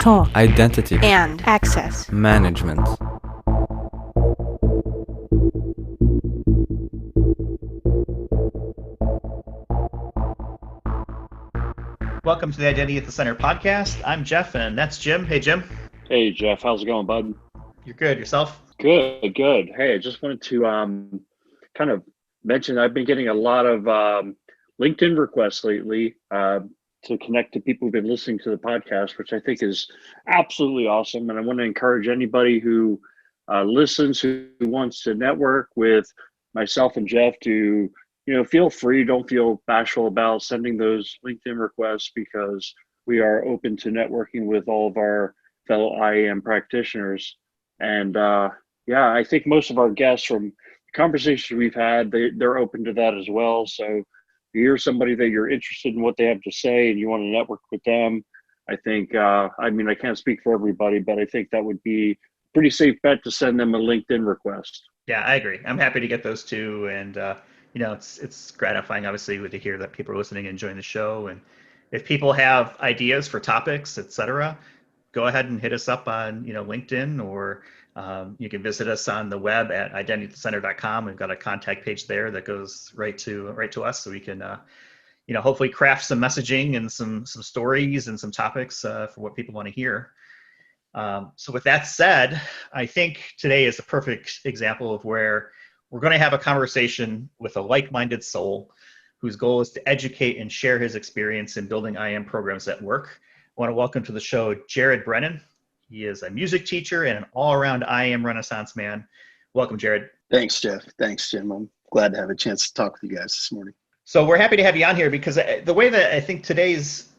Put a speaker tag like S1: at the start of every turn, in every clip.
S1: talk,
S2: identity,
S1: and access
S2: management.
S3: Welcome to the Identity at the Center podcast. I'm Jeff, and that's Jim. Hey, Jim.
S4: Hey, Jeff. How's it going, bud?
S3: You're good. Yourself?
S4: Good, good. Hey, I just wanted to kind of mention I've been getting a lot of LinkedIn requests lately to connect to people who've been listening to the podcast, which I think is absolutely awesome. And I want to encourage anybody who listens, who wants to network with myself and Jeff to, feel free. Don't feel bashful about sending those LinkedIn requests because we are open to networking with all of our fellow IAM practitioners. And I think most of our guests from conversations we've had, they're open to that as well. So if you hear somebody that you're interested in what they have to say and you want to network with them, I think, I can't speak for everybody, but I think that would be a pretty safe bet to send them a LinkedIn request.
S3: Yeah, I agree. I'm happy to get those too. And, it's gratifying, obviously, to hear that people are listening and enjoying the show. And if people have ideas for topics, etc., go ahead and hit us up on, LinkedIn, or you can visit us on the web at identitycenter.com. We've got a contact page there that goes right to us, so we can, hopefully craft some messaging and some stories and some topics for what people want to hear. So with that said, I think today is a perfect example of where we're going to have a conversation with a like-minded soul whose goal is to educate and share his experience in building IAM programs at work. I want to welcome to the show Jerod Brennen. He is a music teacher and an all-around IAM Renaissance man. Welcome, Jerod.
S5: Thanks, Jeff. Thanks, Jim. I'm glad to have a chance to talk with you guys this morning.
S3: So we're happy to have you on here because the way that I think today's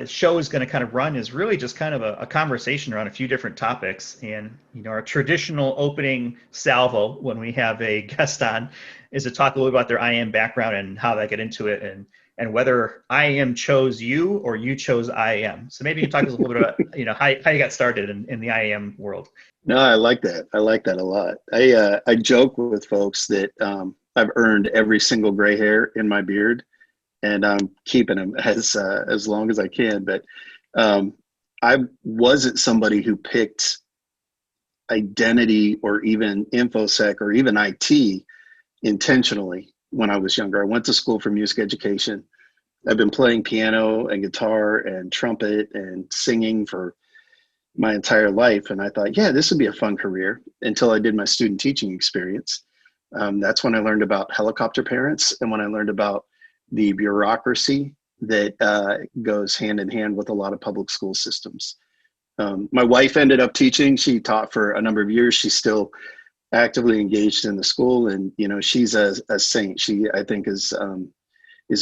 S3: show is going to kind of run is really just kind of a conversation around a few different topics. And, our traditional opening salvo when we have a guest on is to talk a little about their IAM background and how they get into it, and whether IAM chose you or you chose IAM. So maybe you can talk a little bit about, how you got started in the IAM world.
S5: No, I like that. I like that a lot. I joke with folks that I've earned every single gray hair in my beard, and I'm keeping them as long as I can. But I wasn't somebody who picked identity or even InfoSec or even IT intentionally when I was younger. I went to school for music education. I've been playing piano and guitar and trumpet and singing for my entire life. And I thought, yeah, this would be a fun career until I did my student teaching experience. That's when I learned about helicopter parents and when I learned about the bureaucracy that goes hand in hand with a lot of public school systems. My wife ended up teaching. She taught for a number of years. She's still actively engaged in the school, and she's a saint. She, I think, is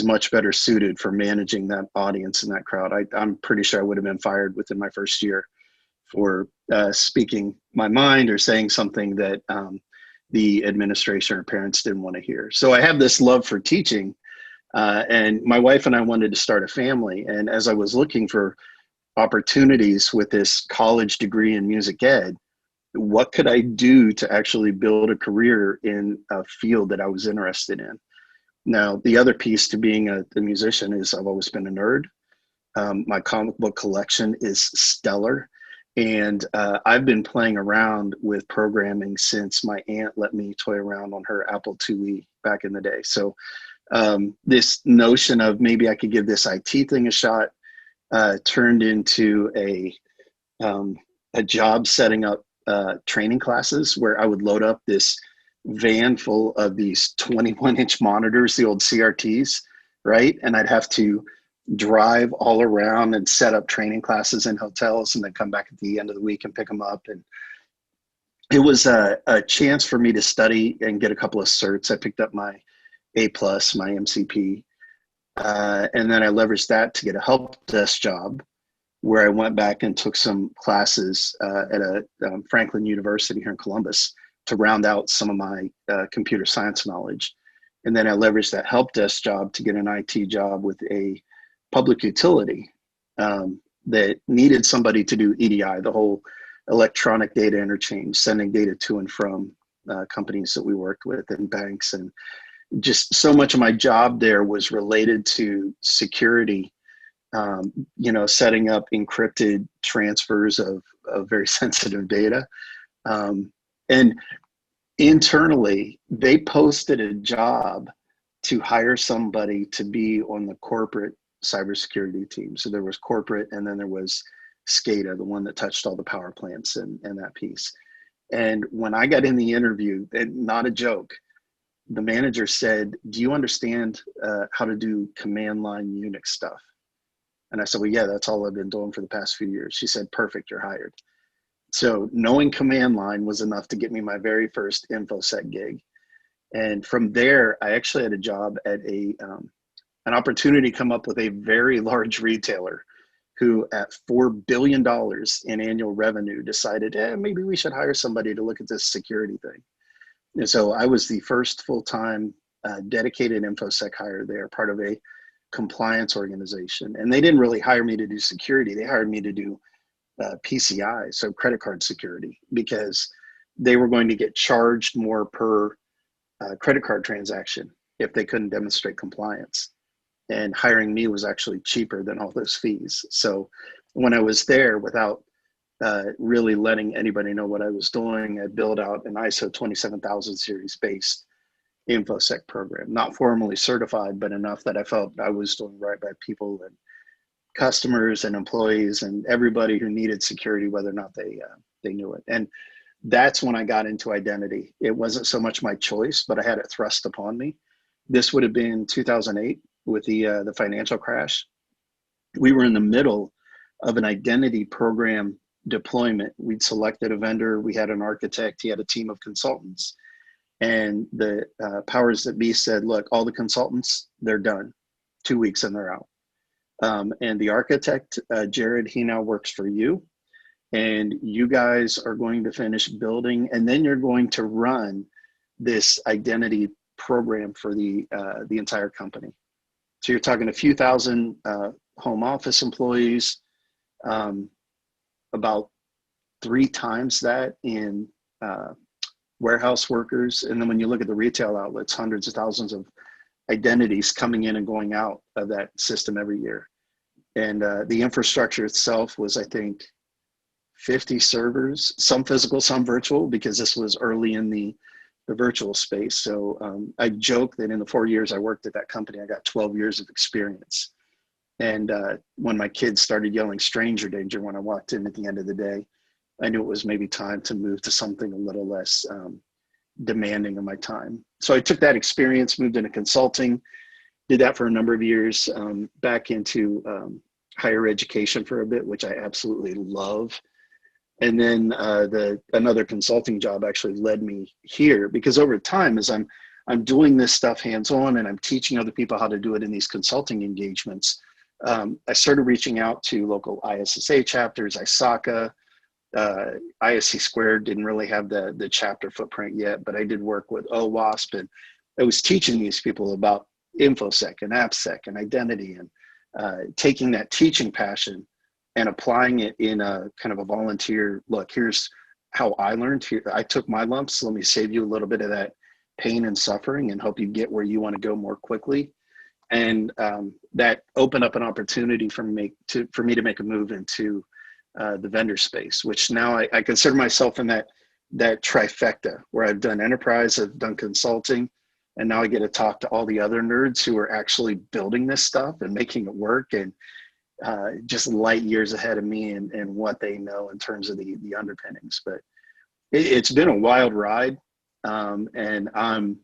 S5: much better suited for managing that audience and that crowd. I'm pretty sure I would have been fired within my first year for speaking my mind or saying something that the administration or parents didn't want to hear. So I have this love for teaching, and my wife and I wanted to start a family. And as I was looking for opportunities with this college degree in music ed, what could I do to actually build a career in a field that I was interested in? Now, the other piece to being a musician is I've always been a nerd. My comic book collection is stellar. And I've been playing around with programming since my aunt let me toy around on her Apple IIe back in the day. So this notion of maybe I could give this IT thing a shot turned into a job setting up training classes where I would load up this van full of these 21-inch monitors, the old CRTs, right? And I'd have to drive all around and set up training classes in hotels and then come back at the end of the week and pick them up. And it was a chance for me to study and get a couple of certs. I picked up my A+, my MCP, and then I leveraged that to get a help desk job where I went back and took some classes at Franklin University here in Columbus to round out some of my computer science knowledge. And then I leveraged that help desk job to get an IT job with a public utility that needed somebody to do EDI, the whole electronic data interchange, sending data to and from companies that we worked with and banks. And just so much of my job there was related to security setting up encrypted transfers of very sensitive data. And internally, they posted a job to hire somebody to be on the corporate cybersecurity team. So there was corporate, and then there was SCADA, the one that touched all the power plants and that piece. And when I got in the interview, and not a joke, the manager said, "Do you understand how to do command line Unix stuff?" And I said, "Well, yeah, that's all I've been doing for the past few years." She said, "Perfect, you're hired." So knowing command line was enough to get me my very first InfoSec gig. And from there, I actually had a job at an opportunity come up with a very large retailer who at $4 billion in annual revenue decided, maybe we should hire somebody to look at this security thing. And so I was the first full-time dedicated InfoSec hire there, part of a compliance organization. And they didn't really hire me to do security. They hired me to do PCI, so credit card security, because they were going to get charged more per credit card transaction if they couldn't demonstrate compliance. And hiring me was actually cheaper than all those fees. So when I was there, without really letting anybody know what I was doing, I built out an ISO 27000 series based InfoSec program, not formally certified, but enough that I felt I was doing right by people and customers and employees and everybody who needed security, whether or not they knew it. And that's when I got into identity. It wasn't so much my choice, but I had it thrust upon me. This would have been 2008 with the financial crash. We were in the middle of an identity program deployment. We'd selected a vendor. We had an architect. He had a team of consultants. And the powers that be said, look, all the consultants, they're done. 2 weeks and they're out. And the architect, Jerod, he now works for you. And you guys are going to finish building, and then you're going to run this identity program for the entire company. So you're talking a few thousand home office employees, about 3 times that in warehouse workers. And then when you look at the retail outlets, hundreds of thousands of identities coming in and going out of that system every year. And the infrastructure itself was, I think, 50 servers, some physical, some virtual, because this was early in the virtual space. So I joke that in the 4 years I worked at that company, I got 12 years of experience. And when my kids started yelling stranger danger when I walked in at the end of the day, I knew it was maybe time to move to something a little less demanding of my time. So I took that experience, moved into consulting, did that for a number of years, back into higher education for a bit, which I absolutely love. And then another consulting job actually led me here, because over time, as I'm doing this stuff hands-on and I'm teaching other people how to do it in these consulting engagements, I started reaching out to local ISSA chapters, ISACA, ISC Squared didn't really have the chapter footprint yet, but I did work with OWASP, and I was teaching these people about InfoSec and AppSec and identity, and taking that teaching passion and applying it in a kind of a volunteer, look, here's how I learned. Here, I took my lumps. Let me save you a little bit of that pain and suffering and help you get where you want to go more quickly. And that opened up an opportunity for me to make a move into the vendor space, which now I consider myself in that trifecta, where I've done enterprise, I've done consulting, and now I get to talk to all the other nerds who are actually building this stuff and making it work, and just light years ahead of me and what they know in terms of the underpinnings. But it's been a wild ride, and I'm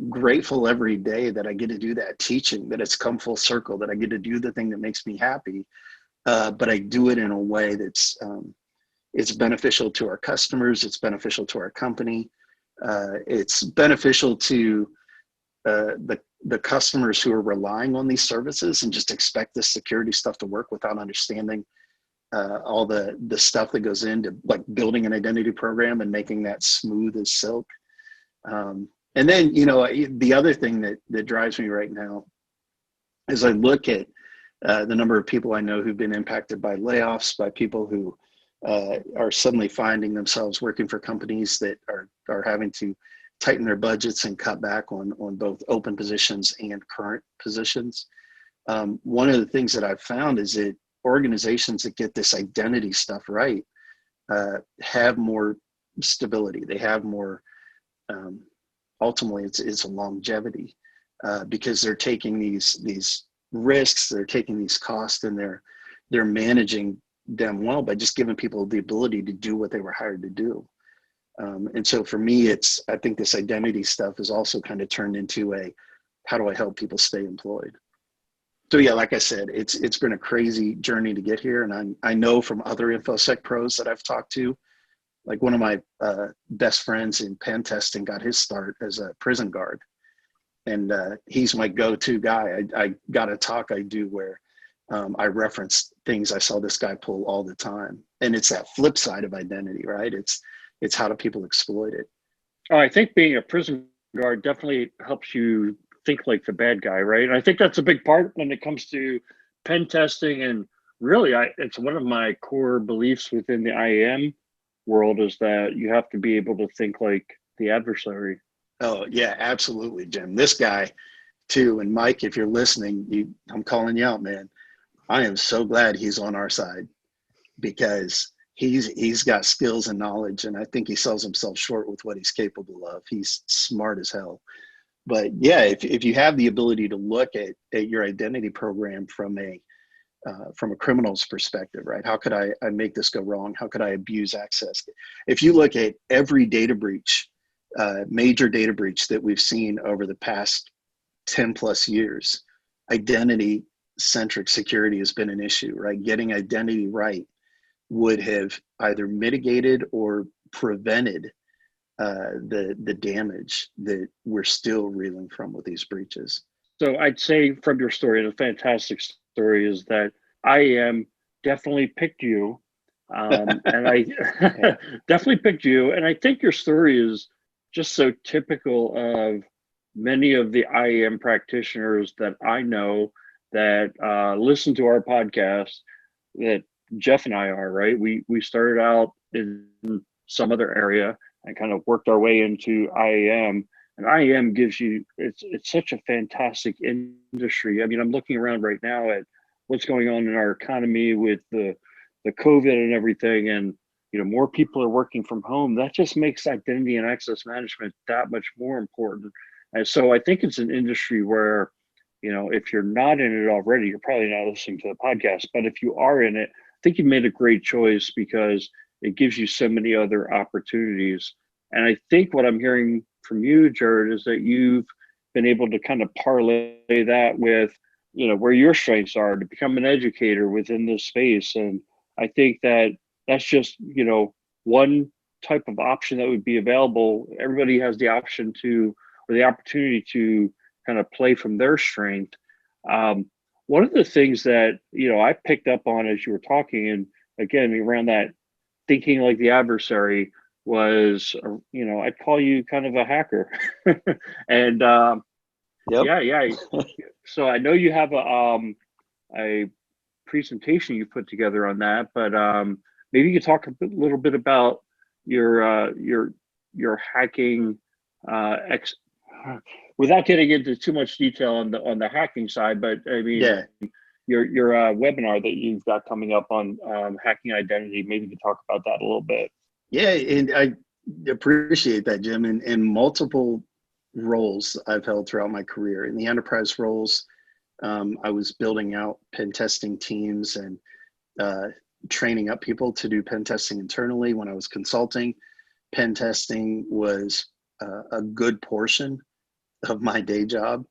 S5: grateful every day that I get to do that teaching, that it's come full circle, that I get to do the thing that makes me happy, but I do it in a way that's it's beneficial to our customers, it's beneficial to our company, it's beneficial to the customers who are relying on these services and just expect this security stuff to work without understanding all the stuff that goes into like building an identity program and making that smooth as silk. And then, the other thing that drives me right now is I look at the number of people I know who've been impacted by layoffs, by people who are suddenly finding themselves working for companies that are having to tighten their budgets and cut back on both open positions and current positions. One of the things that I've found is that organizations that get this identity stuff right have more stability. They have more, ultimately it's a longevity, because they're taking these risks, they're taking these costs, and they're managing them well by just giving people the ability to do what they were hired to do. And so for me, I think this identity stuff is also kind of turned into how do I help people stay employed? So yeah, like I said, it's been a crazy journey to get here. And I know from other InfoSec pros that I've talked to, like one of my best friends in pen testing got his start as a prison guard. And he's my go-to guy. I got a talk I do where I reference things I saw this guy pull all the time. And it's that flip side of identity, right? It's how do people exploit it?
S4: Oh, I think being a prison guard definitely helps you think like the bad guy, right? And I think that's a big part when it comes to pen testing. And really, it's one of my core beliefs within the IAM world is that you have to be able to think like the adversary.
S5: Oh yeah, absolutely, Jim. This guy too, and Mike, if you're listening, I'm calling you out, man. I am so glad he's on our side, because he's got skills and knowledge, and I think he sells himself short with what he's capable of. He's smart as hell. But yeah, if you have the ability to look at your identity program from a criminal's perspective, right? How could I make this go wrong? How could I abuse access? If you look at every data breach, major data breach that we've seen over the past 10 plus years, identity centric security has been an issue, right? Getting identity right would have either mitigated or prevented the damage that we're still reeling from with these breaches.
S4: So I'd say from your story, and a fantastic story, is that IAM definitely picked you. And I definitely picked you. And I think your story is just so typical of many of the IAM practitioners that I know that listen to our podcast, that Jeff and I are, right? We started out in some other area and kind of worked our way into IAM. And IAM gives you, it's such a fantastic industry. I mean, I'm looking around right now at what's going on in our economy with the COVID and everything. And, more people are working from home. That just makes identity and access management that much more important. And so I think it's an industry where, if you're not in it already, you're probably not listening to the podcast. But if you are in it, I think you made a great choice because it gives you so many other opportunities. And I think what I'm hearing from you, Jerrod, is that you've been able to kind of parlay that with, where your strengths are to become an educator within this space. And I think that that's just, one type of option that would be available. Everybody has the option to, or the opportunity to kind of play from their strength. One of the things that, I picked up on as you were talking, and again, around that thinking like the adversary, was, I'd call you kind of a hacker. And
S5: Yep.
S4: yeah. So I know you have a presentation you put together on that, but maybe you could talk little bit about your hacking without getting into too much detail on the hacking side. But I mean,
S5: Yeah.
S4: your webinar that you've got coming up on hacking identity. Maybe you could talk about that a little bit.
S5: Yeah, and I appreciate that, Jim. In multiple roles I've held throughout my career. In the enterprise roles, I was building out pen testing teams and training up people to do pen testing internally. When I was consulting, pen testing was a good portion of my day job.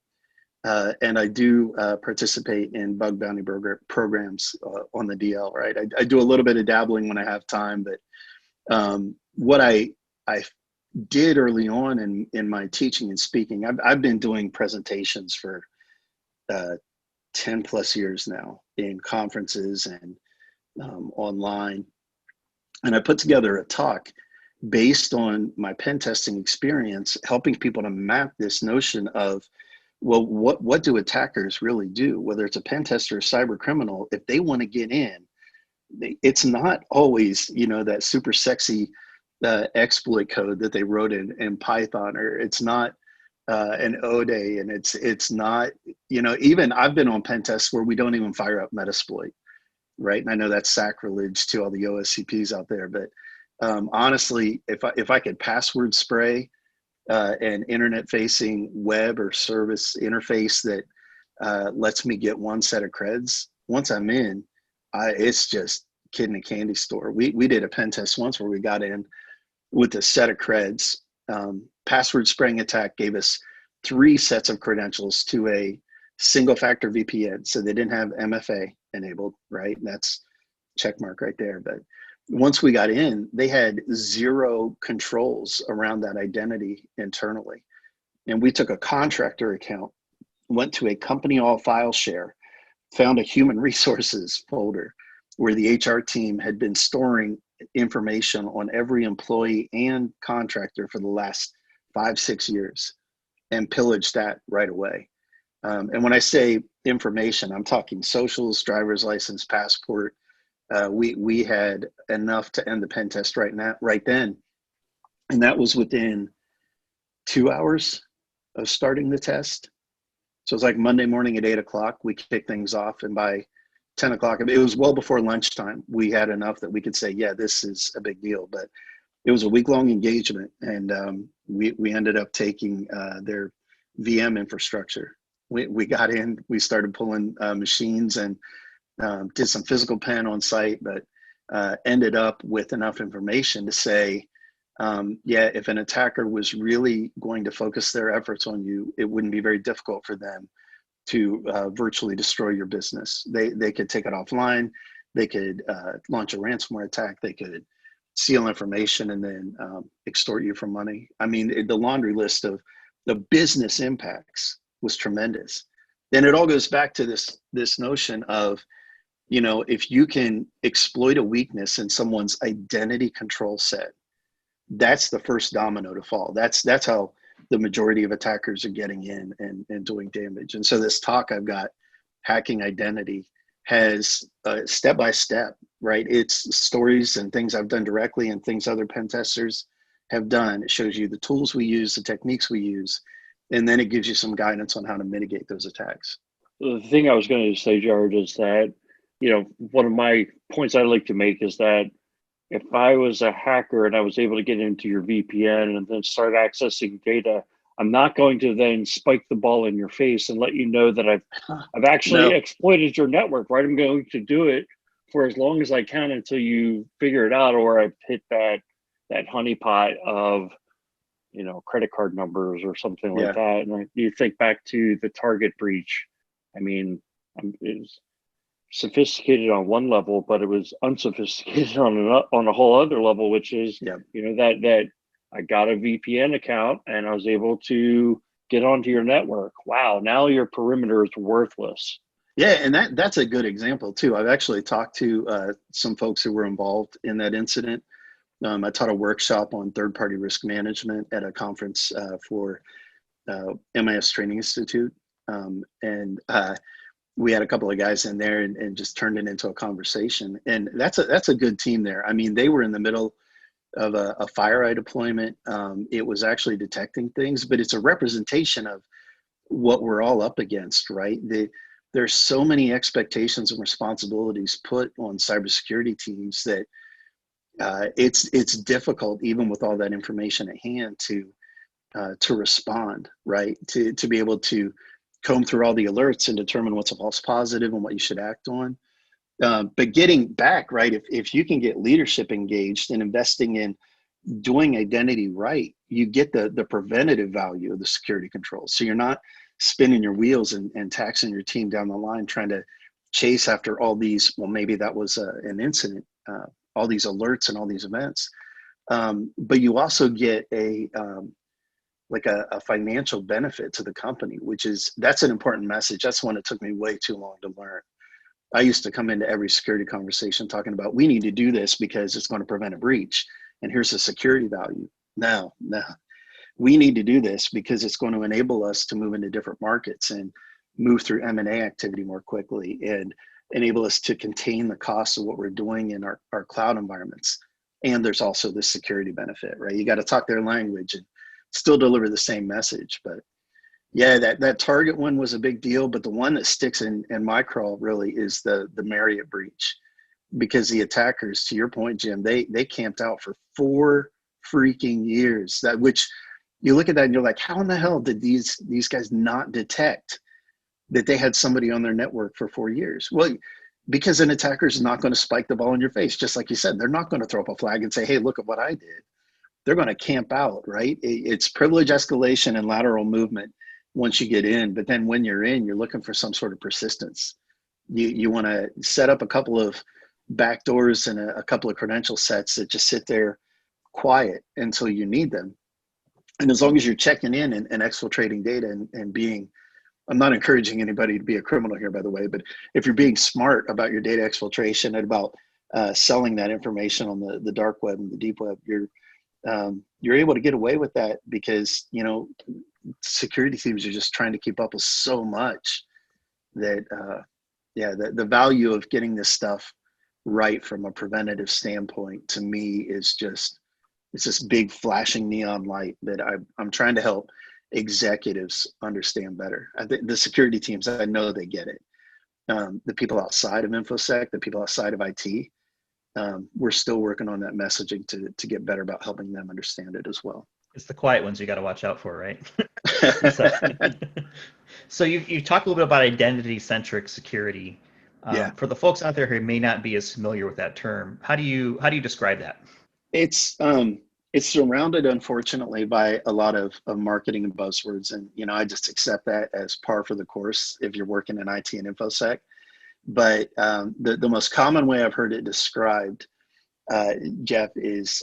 S5: And I do participate in bug bounty programs on the DL, right? I do a little bit of dabbling when I have time, but what I did early on in my teaching and speaking, I've been doing presentations for 10 plus years now in conferences and online. And I put together a talk based on my pen testing experience, helping people to map this notion of, well, what do attackers really do? Whether it's a pen tester or cyber criminal, if they want to get in, it's not always, that super sexy exploit code that they wrote in Python, or it's not an O day, and it's not, even I've been on pen tests where we don't even fire up Metasploit, right? And I know that's sacrilege to all the OSCPs out there, but honestly, if I could password spray an internet-facing web or service interface that lets me get one set of creds, once I'm in, it's just kid in a candy store. We did a pen test once where we got in with a set of creds. Password spraying attack gave us 3 sets of credentials to a single factor VPN. So they didn't have MFA enabled, right? And that's check mark right there. But once we got in, they had 0 controls around that identity internally. And we took a contractor account, went to a company all file share, found a human resources folder where the HR team had been storing information on every employee and contractor for the last 5-6 years, and pillaged that right away. And when I say information, I'm talking socials, driver's license, passport. We had enough to end the pen test right then. And that was within 2 hours of starting the test. So it was like Monday morning at 8 o'clock, we kicked things off. And by 10 o'clock, it was well before lunchtime, we had enough that we could say, yeah, this is a big deal. But it was a week-long engagement, and we ended up taking their VM infrastructure. We got in, we started pulling machines and did some physical pen on site, but ended up with enough information to say, yeah, if an attacker was really going to focus their efforts on you, it wouldn't be very difficult for them to virtually destroy your business. They could take it offline, they could launch a ransomware attack, they could steal information and then extort you for money. I mean, the laundry list of the business impacts was tremendous. And it all goes back to this notion of, if you can exploit a weakness in someone's identity control set, that's the first domino to fall. That's how the majority of attackers are getting in and doing damage. And so this talk I've got, Hacking Identity, has step by step, right? It's stories and things I've done directly and things other pen testers have done. It shows you the tools we use, the techniques we use, and then it gives you some guidance on how to mitigate those attacks.
S4: The thing I was going to say, Jerrod, is that, one of my points I like to make is that if I was a hacker and I was able to get into your VPN and then start accessing data, I'm not going to then spike the ball in your face and let you know that I've actually exploited your network, right? I'm going to do it for as long as I can until you figure it out, or I've hit that honeypot of, credit card numbers or something like that. And you think back to the Target breach. I mean, it was sophisticated on one level, but it was unsophisticated on a whole other level, which is, that I got a VPN account and I was able to get onto your network. Wow, now your perimeter is worthless.
S5: Yeah, and that's a good example too. I've actually talked to some folks who were involved in that incident. I taught a workshop on third-party risk management at a conference for MIS Training Institute. And we had a couple of guys in there and just turned it into a conversation. And that's a good team there. I mean, they were in the middle of a FireEye deployment. It was actually detecting things, but it's a representation of what we're all up against, right? There's so many expectations and responsibilities put on cybersecurity teams that it's difficult, even with all that information at hand, to respond, right? To be able to comb through all the alerts and determine what's a false positive and what you should act on. But getting back, right, if you can get leadership engaged and investing in doing identity right, you get the preventative value of the security controls. So you're not spinning your wheels and taxing your team down the line trying to chase after all these, well, maybe that was an incident, all these alerts and all these events. But you also get a financial benefit to the company, that's an important message. That's one that took me way too long to learn. I used to come into every security conversation talking about, we need to do this because it's going to prevent a breach. And here's the security value. No, we need to do this because it's going to enable us to move into different markets and move through M&A activity more quickly and enable us to contain the costs of what we're doing in our cloud environments. And there's also this security benefit, right? You got to talk their language and still deliver the same message. But Yeah, that Target one was a big deal, but the one that sticks in my craw really is the Marriott breach, because the attackers, to your point, Jim, they camped out for 4 freaking years. That which you look at that and you're like, how in the hell did these guys not detect that they had somebody on their network for 4 years? Well, because an attacker is not going to spike the ball in your face, just like you said. They're not going to throw up a flag and say, hey, look at what I did. They're going to camp out, right? It's privilege escalation and lateral movement once you get in. But then when you're in, you're looking for some sort of persistence. You want to set up a couple of back doors and a couple of credential sets that just sit there quiet until you need them. And as long as you're checking in and exfiltrating data and being, I'm not encouraging anybody to be a criminal here, by the way, but if you're being smart about your data exfiltration and about selling that information on the dark web and the deep web, you're able to get away with that because, security teams are just trying to keep up with so much that, the value of getting this stuff right from a preventative standpoint, to me, is just, it's this big flashing neon light that I'm trying to help executives understand better. I think the security teams, I know they get it. The people outside of InfoSec, the people outside of IT, we're still working on that messaging to get better about helping them understand it as well.
S3: It's the quiet ones you got to watch out for, right? So you talked a little bit about identity-centric security.
S5: Yeah,
S3: For the folks out there who may not be as familiar with that term, how do you describe that?
S5: it's surrounded, unfortunately, by a lot of marketing and buzzwords, and I just accept that as par for the course if you're working in IT and InfoSec. But the most common way I've heard it described, Jeff, is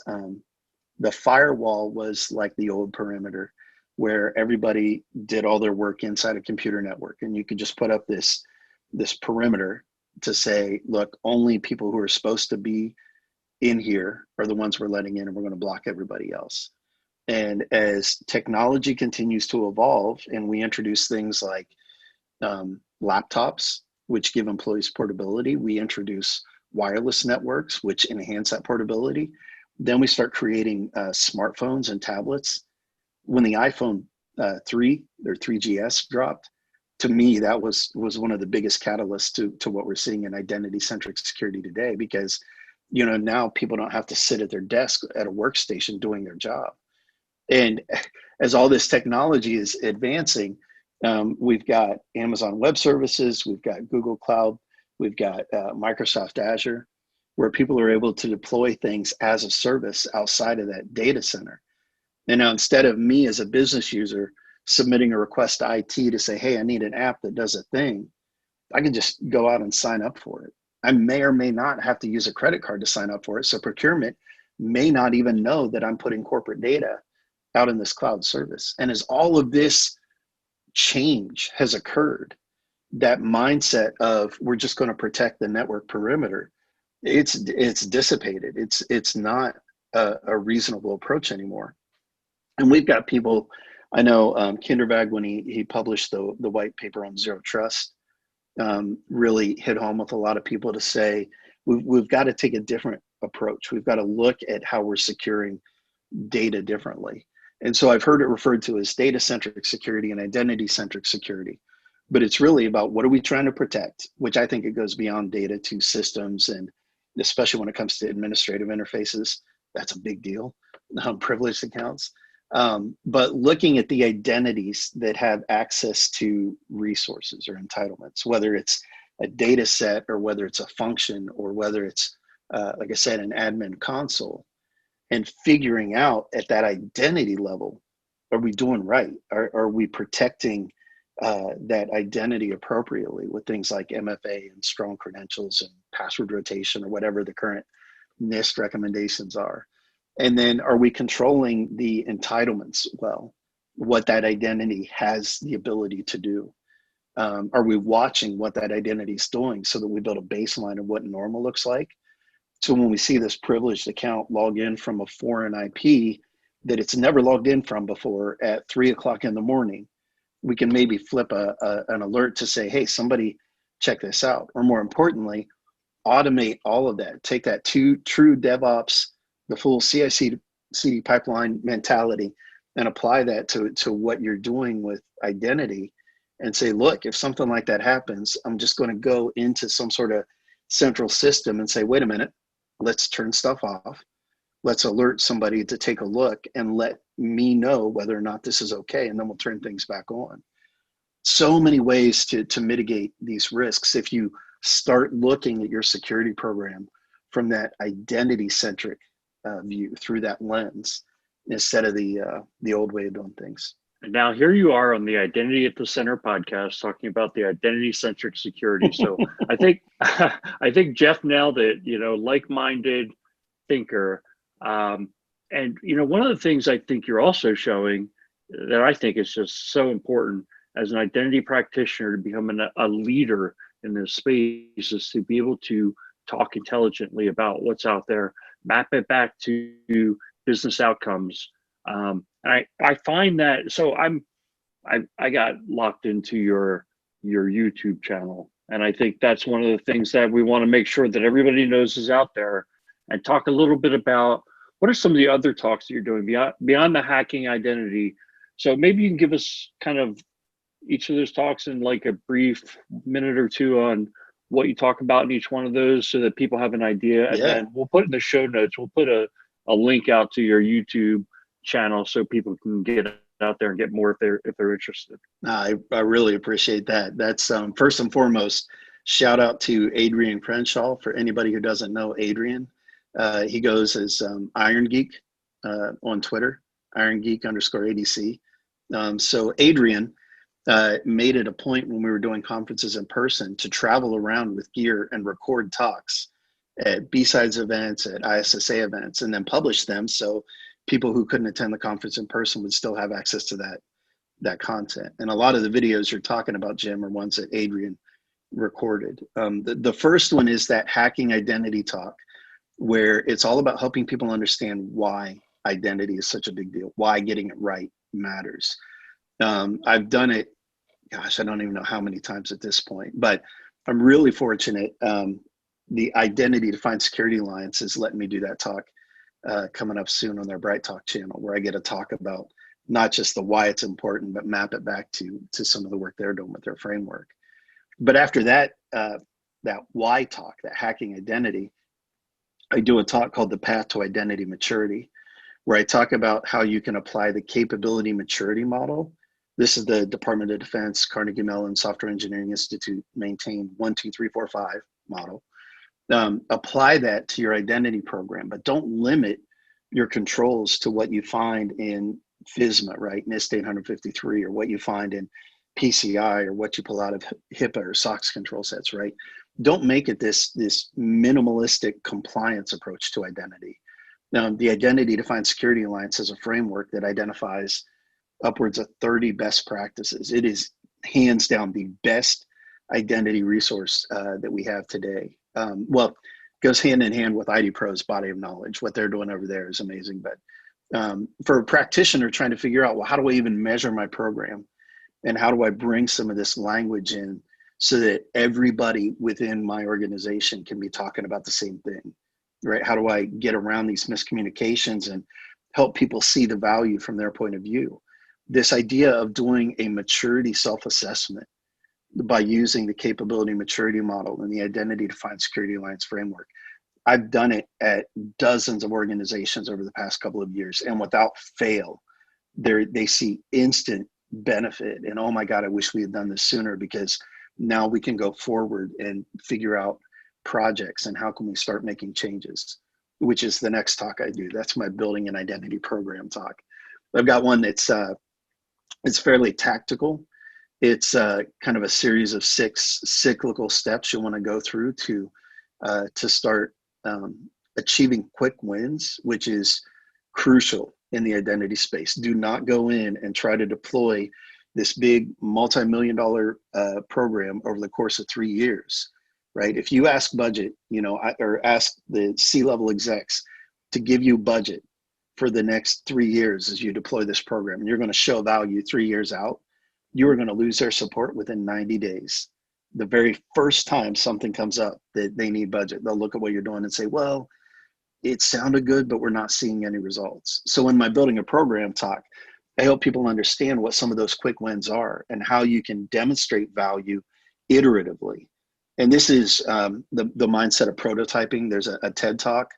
S5: the firewall was like the old perimeter, where everybody did all their work inside a computer network, and you could just put up this perimeter to say, look, only people who are supposed to be in here are the ones we're letting in, and we're going to block everybody else. And as technology continues to evolve and we introduce things like laptops, which give employees portability, we introduce wireless networks, which enhance that portability. Then we start creating smartphones and tablets. When the iPhone 3 or 3GS dropped, to me, that was one of the biggest catalysts to what we're seeing in identity-centric security today, because now people don't have to sit at their desk at a workstation doing their job. And as all this technology is advancing, we've got Amazon Web Services, we've got Google Cloud, we've got Microsoft Azure, where people are able to deploy things as a service outside of that data center. And now, instead of me as a business user submitting a request to IT to say, hey, I need an app that does a thing, I can just go out and sign up for it. I may or may not have to use a credit card to sign up for it. So procurement may not even know that I'm putting corporate data out in this cloud service. And as all of this change has occurred, that mindset of we're just going to protect the network perimeter, it's dissipated. It's not a reasonable approach anymore. And we've got people, I know Kindervag, when he published the white paper on Zero Trust, really hit home with a lot of people to say, we've got to take a different approach. We've got to look at how we're securing data differently. And so I've heard it referred to as data-centric security and identity-centric security. But it's really about what are we trying to protect, which I think it goes beyond data to systems, and especially when it comes to administrative interfaces, that's a big deal, privileged accounts. But looking at the identities that have access to resources or entitlements, whether it's a data set or whether it's a function or whether it's, like I said, an admin console, and figuring out at that identity level, are we doing right? Are we protecting that identity appropriately with things like MFA and strong credentials and password rotation or whatever the current NIST recommendations are? And then are we controlling the entitlements well, what that identity has the ability to do? Are we watching what that identity is doing so that we build a baseline of what normal looks like? So when we see this privileged account log in from a foreign IP that it's never logged in from before at 3 o'clock in the morning, we can maybe flip an alert to say, hey, somebody check this out. Or more importantly, automate all of that. Take that true DevOps, the full CI/CD pipeline mentality, and apply that to what you're doing with identity and say, look, if something like that happens, I'm just going to go into some sort of central system and say, wait a minute, let's turn stuff off. Let's alert somebody to take a look and let me know whether or not this is okay. And then we'll turn things back on. So many ways to mitigate these risks if you start looking at your security program from that identity-centric view through that lens instead of the old way of doing things.
S4: And now here you are on the Identity at the Center podcast talking about the identity-centric security. So I think Jeff nailed it. Like-minded thinker. And one of the things I think you're also showing that I think is just so important as an identity practitioner to become a leader in this space is to be able to talk intelligently about what's out there, map it back to business outcomes. I find that, so I got locked into your YouTube channel, and I think that's one of the things that we want to make sure that everybody knows is out there, and talk a little bit about what are some of the other talks that you're doing beyond the hacking identity. So maybe you can give us kind of each of those talks in like a brief minute or two on what you talk about in each one of those so that people have an idea. And then we'll put in the show notes, we'll put a link out to your YouTube channel so people can get out there and get more if they're interested.
S5: I really appreciate that. That's first and foremost, shout out to Adrian Crenshaw. For anybody who doesn't know Adrian, he goes as Iron Geek on Twitter, IronGeek_ADC. So Adrian made it a point when we were doing conferences in person to travel around with gear and record talks at B-Sides events, at ISSA events, and then publish them so people who couldn't attend the conference in person would still have access to that content. And a lot of the videos you're talking about, Jim, are ones that Adrian recorded. The first one is that hacking identity talk, where it's all about helping people understand why identity is such a big deal, why getting it right matters. I've done it, gosh, I don't even know how many times at this point, but I'm really fortunate. The Identity Defined Security Alliance is letting me do that talk coming up soon on their Bright Talk channel, where I get to talk about not just the why it's important, but map it back to some of the work they're doing with their framework. But after that, that why talk, that hacking identity, I do a talk called The Path to Identity Maturity, where I talk about how you can apply the capability maturity model. This is the Department of Defense, Carnegie Mellon Software Engineering Institute maintained 1, 2, 3, 4, 5 model. Apply that to your identity program, but don't limit your controls to what you find in FISMA, right? NIST 853, or what you find in PCI, or what you pull out of HIPAA or SOX control sets, right? Don't make it this minimalistic compliance approach to identity. Now, the Identity Defined Security Alliance is a framework that identifies upwards of 30 best practices. It is hands down the best identity resource that we have today. Well, goes hand in hand with ID Pro's body of knowledge. What they're doing over there is amazing. But for a practitioner trying to figure out, well, how do I even measure my program? And how do I bring some of this language in so that everybody within my organization can be talking about the same thing, right? How do I get around these miscommunications and help people see the value from their point of view? This idea of doing a maturity self-assessment by using the capability maturity model and the Identity Defined Security Alliance framework. I've done it at dozens of organizations over the past couple of years, and without fail, they see instant benefit. And oh my God, I wish we had done this sooner, because now we can go forward and figure out projects and how can we start making changes, which is the next talk I do. That's my building an identity program talk. I've got one that's it's fairly tactical. It's kind of a series of 6 cyclical steps you want to go through to start achieving quick wins, which is crucial in the identity space. Do not go in and try to deploy this big multi-million-dollar program over the course of 3 years, right? If you ask budget, or ask the C-level execs to give you budget for the next 3 years as you deploy this program, and you're going to show value 3 years out, you are going to lose their support within 90 days. The very first time something comes up that they need budget, they'll look at what you're doing and say, well, it sounded good, but we're not seeing any results. So in my building a program talk, I help people understand what some of those quick wins are and how you can demonstrate value iteratively. And this is the mindset of prototyping. There's a TED talk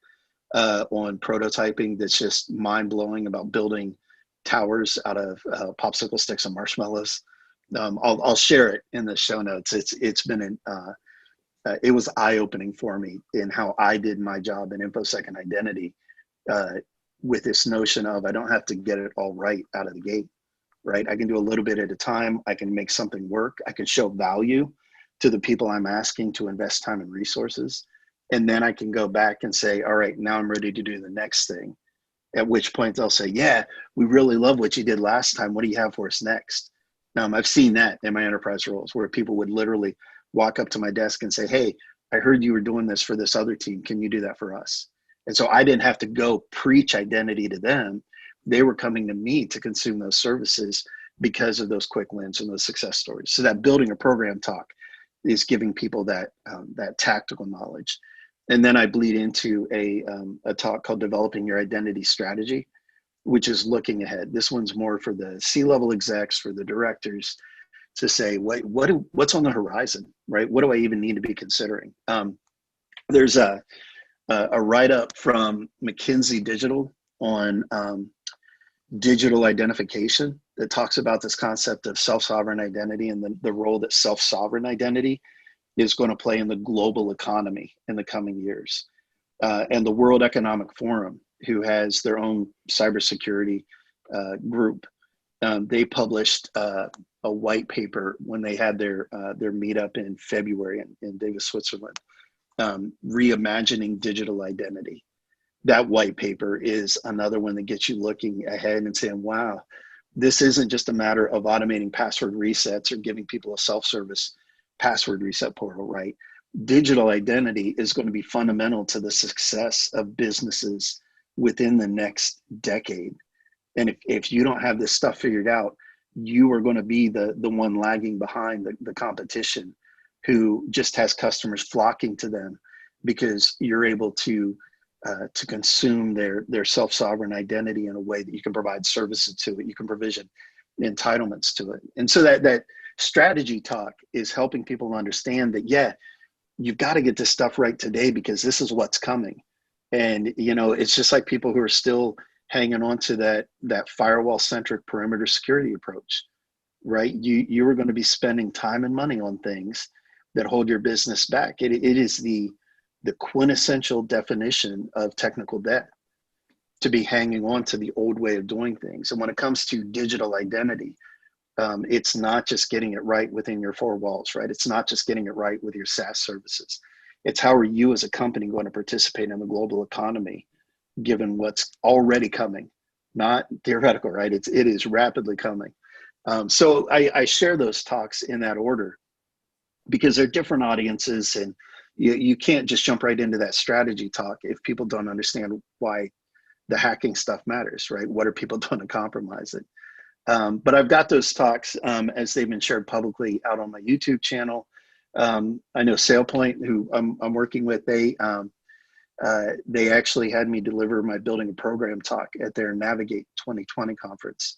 S5: on prototyping that's just mind blowing about building towers out of popsicle sticks and marshmallows. I'll share it in the show notes. It's been it was eye opening for me in how I did my job in InfoSec and identity with this notion of I don't have to get it all right out of the gate, right? I can do a little bit at a time. I can make something work. I can show value to the people I'm asking to invest time and resources. And then I can go back and say, all right, now I'm ready to do the next thing. At which point they'll say, yeah, we really love what you did last time. What do you have for us next? I've seen that in my enterprise roles where people would literally walk up to my desk and say, hey, I heard you were doing this for this other team. Can you do that for us? And so I didn't have to go preach identity to them. They were coming to me to consume those services because of those quick wins and those success stories. So that building a program talk is giving people that tactical knowledge. And then I bleed into a talk called Developing Your Identity Strategy, which is looking ahead. This one's more for the C-level execs, for the directors, to say, what's on the horizon, right? What do I even need to be considering? There's a write-up from McKinsey Digital on digital identification that talks about this concept of self-sovereign identity and the role that self-sovereign identity is going to play in the global economy in the coming years. And the World Economic Forum, who has their own cybersecurity group, they published a white paper when they had their meetup in February in Davos, Switzerland, reimagining digital identity. That white paper is another one that gets you looking ahead and saying, wow, this isn't just a matter of automating password resets or giving people a self-service password reset portal, right? Digital identity is going to be fundamental to the success of businesses within the next decade. And if you don't have this stuff figured out, you are going to be the one lagging behind the competition who just has customers flocking to them because you're able to consume their self-sovereign identity in a way that you can provide services to it, you can provision entitlements to it. And so that strategy talk is helping people understand that, yeah, you've got to get this stuff right today because this is what's coming. And, it's just like people who are still hanging on to that firewall-centric perimeter security approach, right? You are going to be spending time and money on things that hold your business back. It is the quintessential definition of technical debt, to be hanging on to the old way of doing things. And when it comes to digital identity, it's not just getting it right within your four walls, right? It's not just getting it right with your SaaS services. It's how are you as a company going to participate in the global economy, given what's already coming, not theoretical, right? It is rapidly coming. So I share those talks in that order because they're different audiences, and you can't just jump right into that strategy talk if people don't understand why the hacking stuff matters, right? What are people doing to compromise it? But I've got those talks as they've been shared publicly out on my YouTube channel. I know SailPoint, who I'm working with, they actually had me deliver my Building a Program talk at their Navigate 2020 conference.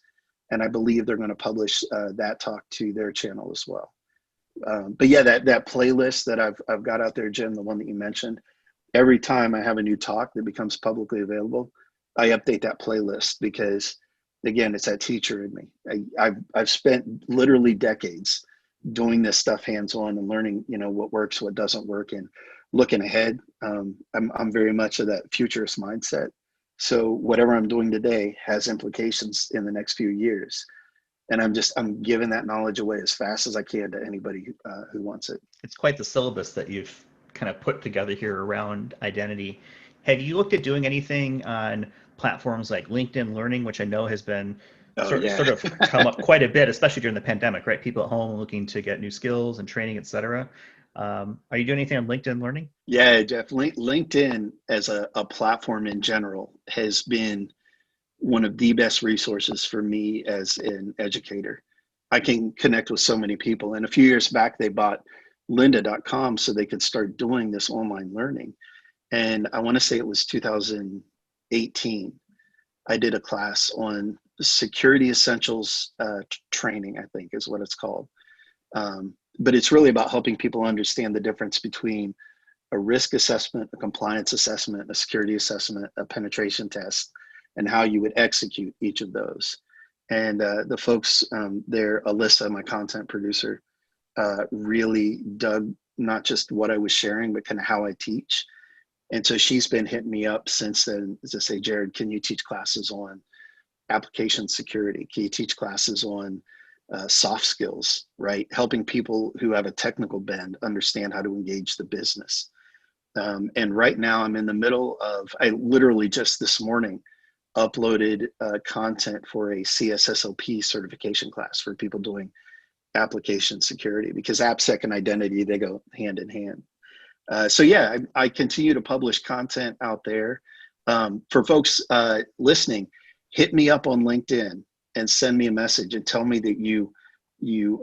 S5: And I believe they're going to publish that talk to their channel as well. But yeah, that playlist that I've got out there, Jim, the one that you mentioned, every time I have a new talk that becomes publicly available, I update that playlist because, again, it's that teacher in me. I've spent literally decades doing this stuff hands-on and learning, what works, what doesn't work, and looking ahead. I'm very much of that futurist mindset. So whatever I'm doing today has implications in the next few years. And I'm giving that knowledge away as fast as I can to anybody who wants it.
S3: It's quite the syllabus that you've kind of put together here around identity. Have you looked at doing anything on platforms like LinkedIn Learning, which I know has been sort of come up quite a bit, especially during the pandemic, right? People at home looking to get new skills and training, et cetera. Are you doing anything on LinkedIn Learning?
S5: Yeah, definitely. LinkedIn as a platform in general has been one of the best resources for me as an educator. I can connect with so many people. And a few years back, they bought lynda.com so they could start doing this online learning. And I want to say it was 2018. I did a class on security essentials training, I think is what it's called. But it's really about helping people understand the difference between a risk assessment, a compliance assessment, a security assessment, a penetration test, and how you would execute each of those. And the folks there, Alyssa, my content producer, really dug not just what I was sharing, but kind of how I teach. And so she's been hitting me up since then to say, Jerrod, can you teach classes on application security? Can you teach classes on soft skills, right? Helping people who have a technical bend understand how to engage the business. And right now I'm in the middle of, I literally just this morning uploaded content for a CSSOP certification class for people doing application security, because AppSec and identity, they go hand in hand. So yeah, I continue to publish content out there. For folks listening, hit me up on LinkedIn and send me a message and tell me that you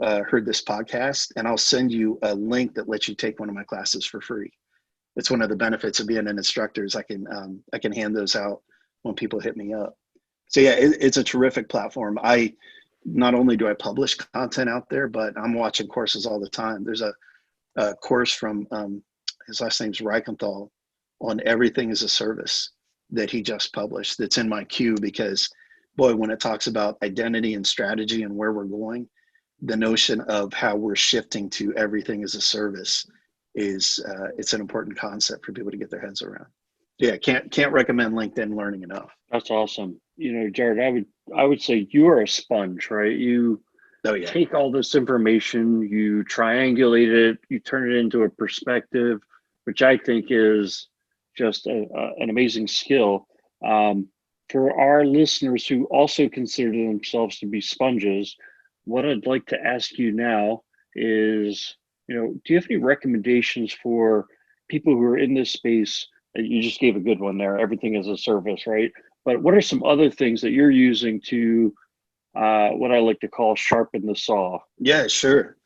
S5: heard this podcast, and I'll send you a link that lets you take one of my classes for free. It's one of the benefits of being an instructor is I can hand those out when people hit me up. So yeah, it's a terrific platform. Not only do I publish content out there, but I'm watching courses all the time. There's a course from his last name's Reichenthal on everything as a service that he just published. That's in my queue because, boy, when it talks about identity and strategy and where we're going, the notion of how we're shifting to everything as a service is it's an important concept for people to get their heads around. Yeah, can't recommend LinkedIn Learning enough.
S4: That's awesome. You know, Jerrod, I would say you are a sponge, right? You take all this information, you triangulate it, you turn it into a perspective, which I think is just an amazing skill. For our listeners who also consider themselves to be sponges, what I'd like to ask you now is, you know, do you have any recommendations for people who are in this space? You just gave a good one there, everything as a service, right? But what are some other things that you're using to what I like to call sharpen the saw?
S5: Yeah, sure.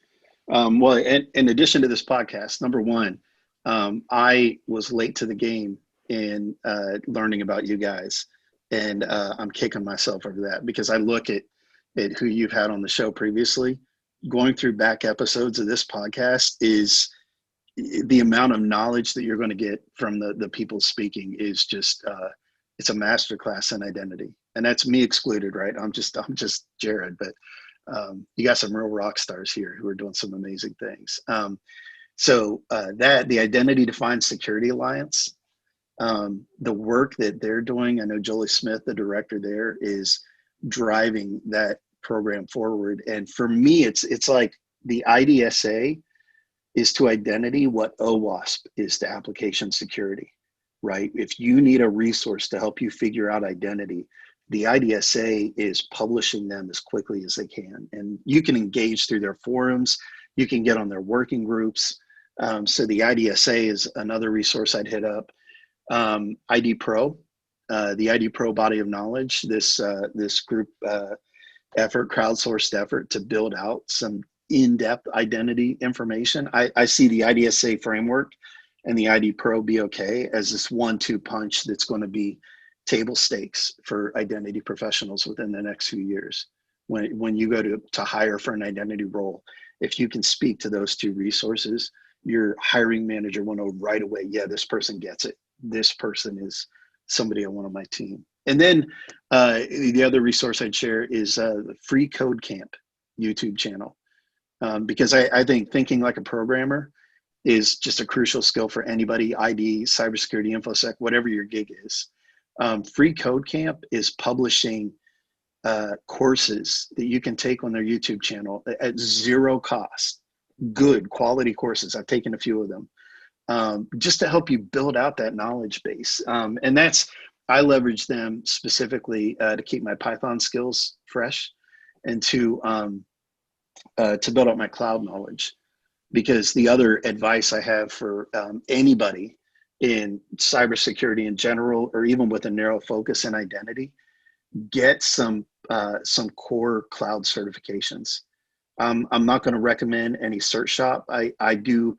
S5: Well, in addition to this podcast, number one, I was late to the game in learning about you guys, and I'm kicking myself over that because I look at who you've had on the show previously. Going through back episodes of this podcast is the amount of knowledge that you're going to get from the people speaking is just it's a masterclass in identity, and that's me excluded, right? I'm just Jerrod, but you got some real rock stars here who are doing some amazing things. So that the Identity Defined Security Alliance, the work that they're doing, I know Jolie Smith, the director there, is driving that program forward. And for me, it's like the IDSA is to identity what OWASP is to application security, right? If you need a resource to help you figure out identity, the IDSA is publishing them as quickly as they can. And you can engage through their forums, you can get on their working groups. So the IDSA is another resource I'd hit up. ID Pro, the ID Pro body of knowledge, this group effort, crowdsourced effort to build out some in-depth identity information. I see the IDSA framework and the ID Pro BOK as this 1-2 punch that's going to be table stakes for identity professionals within the next few years. When you go to hire for an identity role, if you can speak to those two resources, your hiring manager will know right away, yeah, this person gets it. This person is somebody I want on my team. And then the other resource I'd share is the Free Code Camp YouTube channel. Because I think thinking like a programmer is just a crucial skill for anybody, ID, cybersecurity, InfoSec, whatever your gig is. Free Code Camp is publishing courses that you can take on their YouTube channel at zero cost. Good quality courses. I've taken a few of them just to help you build out that knowledge base. And I leverage them specifically to keep my Python skills fresh and to build up my cloud knowledge. Because the other advice I have for anybody in cybersecurity in general, or even with a narrow focus in identity, get some core cloud certifications. I'm not going to recommend any cert shop. I do,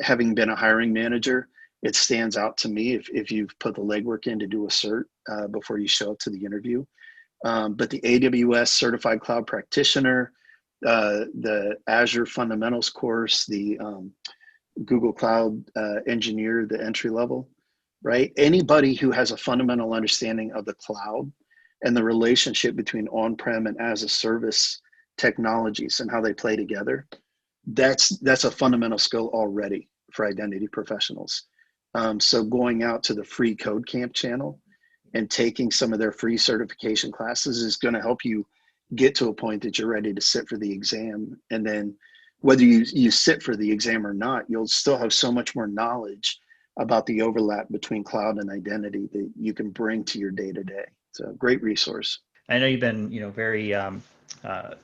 S5: having been a hiring manager, it stands out to me if you've put the legwork in to do a cert before you show up to the interview. but the AWS Certified Cloud Practitioner, the Azure Fundamentals course, the Google Cloud Engineer, the entry level, right? Anybody who has a fundamental understanding of the cloud and the relationship between on-prem and as a service technologies and how they play together, that's a fundamental skill already for identity professionals. So going out to the free Code Camp channel and taking some of their free certification classes is going to help you get to a point that you're ready to sit for the exam. And then whether you sit for the exam or not, you'll still have so much more knowledge about the overlap between cloud and identity that you can bring to your day-to-day. It's a great resource.
S3: I know you've been, very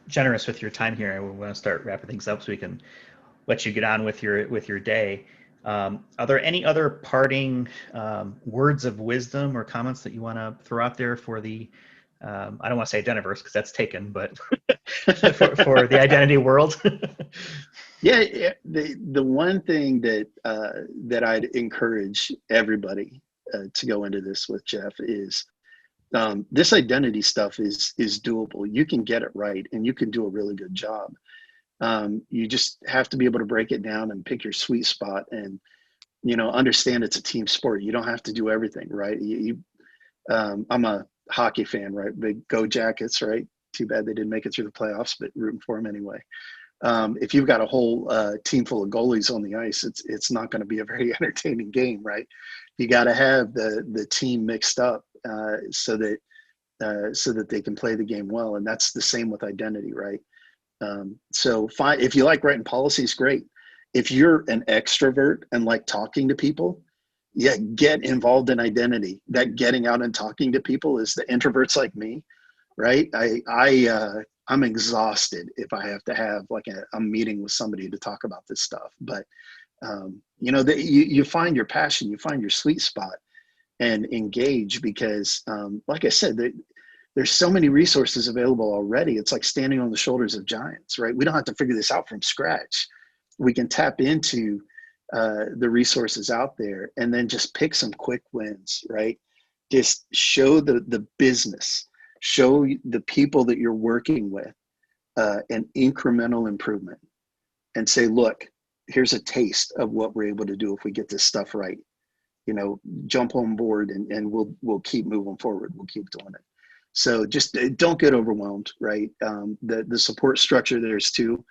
S3: generous with your time here. We want to start wrapping things up so we can let you get on with your day. Are there any other parting words of wisdom or comments that you want to throw out there for the, I don't want to say Identiverse because that's taken, but for the identity world?
S5: Yeah, the one thing that I'd encourage everybody to go into this with, Jeff, is this identity stuff is doable. You can get it right, and you can do a really good job. You just have to be able to break it down and pick your sweet spot, and understand it's a team sport. You don't have to do everything, right? I'm a hockey fan, right? Big Go Jackets, right? Too bad they didn't make it through the playoffs, but rooting for them anyway. If you've got a whole team full of goalies on the ice, it's not going to be a very entertaining game, right? You got to have the team mixed up so that they can play the game well, and that's the same with identity, right? So fine, if you like writing policies, great. If you're an extrovert and like talking to people, yeah, get involved in identity. That getting out and talking to people is the introverts like me, right? I'm exhausted if I have to have like a meeting with somebody to talk about this stuff. But you find your passion, you find your sweet spot, and engage because, like I said, there's so many resources available already. It's like standing on the shoulders of giants, right? We don't have to figure this out from scratch. We can tap into the resources out there and then just pick some quick wins, right? Just show the business, show the people that you're working with an incremental improvement and say, look, here's a taste of what we're able to do if we get this stuff right. Jump on board and we'll keep moving forward. We'll keep doing it. So just don't get overwhelmed, right? The support structure there's too.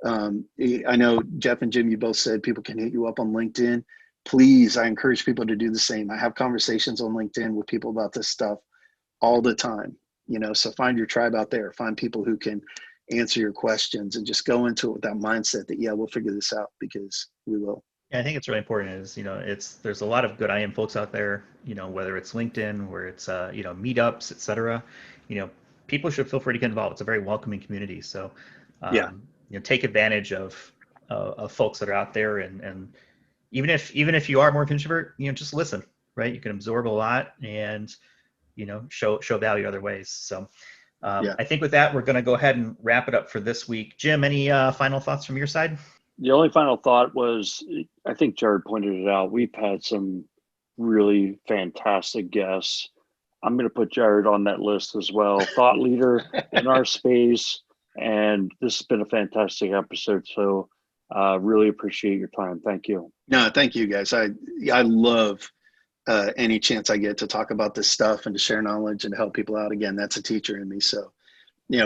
S5: I know Jeff and Jim, you both said people can hit you up on LinkedIn. Please, I encourage people to do the same. I have conversations on LinkedIn with people about this stuff all the time, so find your tribe out there, find people who can answer your questions and just go into it with that mindset that, yeah, we'll figure this out because we will.
S3: Yeah, I think it's really important is, there's a lot of good IM folks out there, whether it's LinkedIn, where it's, meetups, et cetera, people should feel free to get involved. It's a very welcoming community. So,
S5: yeah.
S3: Take advantage of folks that are out there, and even if you are more of an introvert, just listen, right? You can absorb a lot and show value other ways. So I think with that, we're going to go ahead and wrap it up for this week. Jim, any final thoughts from your side?
S4: The only final thought was, I think Jerrod pointed it out. We've had some really fantastic guests. I'm going to put Jerrod on that list as well. Thought leader in our space. And this has been a fantastic episode. So really appreciate your time. Thank you.
S5: No, thank you guys. I love any chance I get to talk about this stuff and to share knowledge and to help people out. Again, that's a teacher in me. So,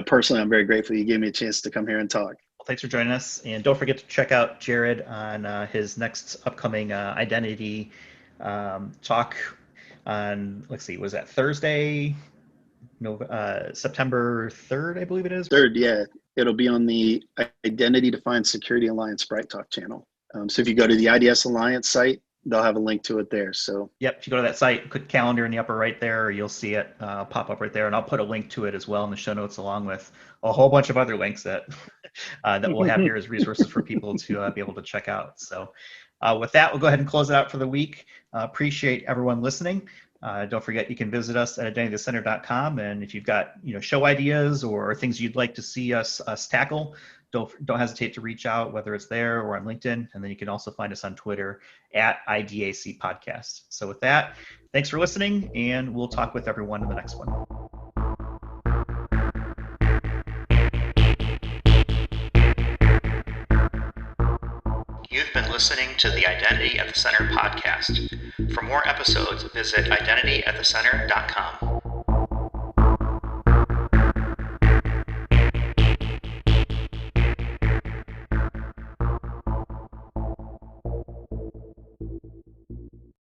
S5: personally, I'm very grateful you gave me a chance to come here and talk.
S3: Well, thanks for joining us. And don't forget to check out Jerrod on his next upcoming identity talk on, let's see, was that Thursday? No, September 3rd, I believe it is.
S5: 3rd, yeah. It'll be on the Identity Defined Security Alliance Bright Talk channel. So if you go to the IDS Alliance site, they'll have a link to it there. So
S3: yep, if you go to that site, click calendar in the upper right there, you'll see it pop up right there. And I'll put a link to it as well in the show notes, along with a whole bunch of other links that that we'll have here as resources for people to be able to check out. So with that, we'll go ahead and close it out for the week. Appreciate everyone listening. Don't forget, you can visit us at identitycenter.com, and if you've got show ideas or things you'd like to see us tackle, don't hesitate to reach out, whether it's there or on LinkedIn, and then you can also find us on Twitter at IDAC Podcast. So with that, thanks for listening, and we'll talk with everyone in the next one. You've been listening to the Identity at the Center podcast. For more episodes, visit identityatthecenter.com.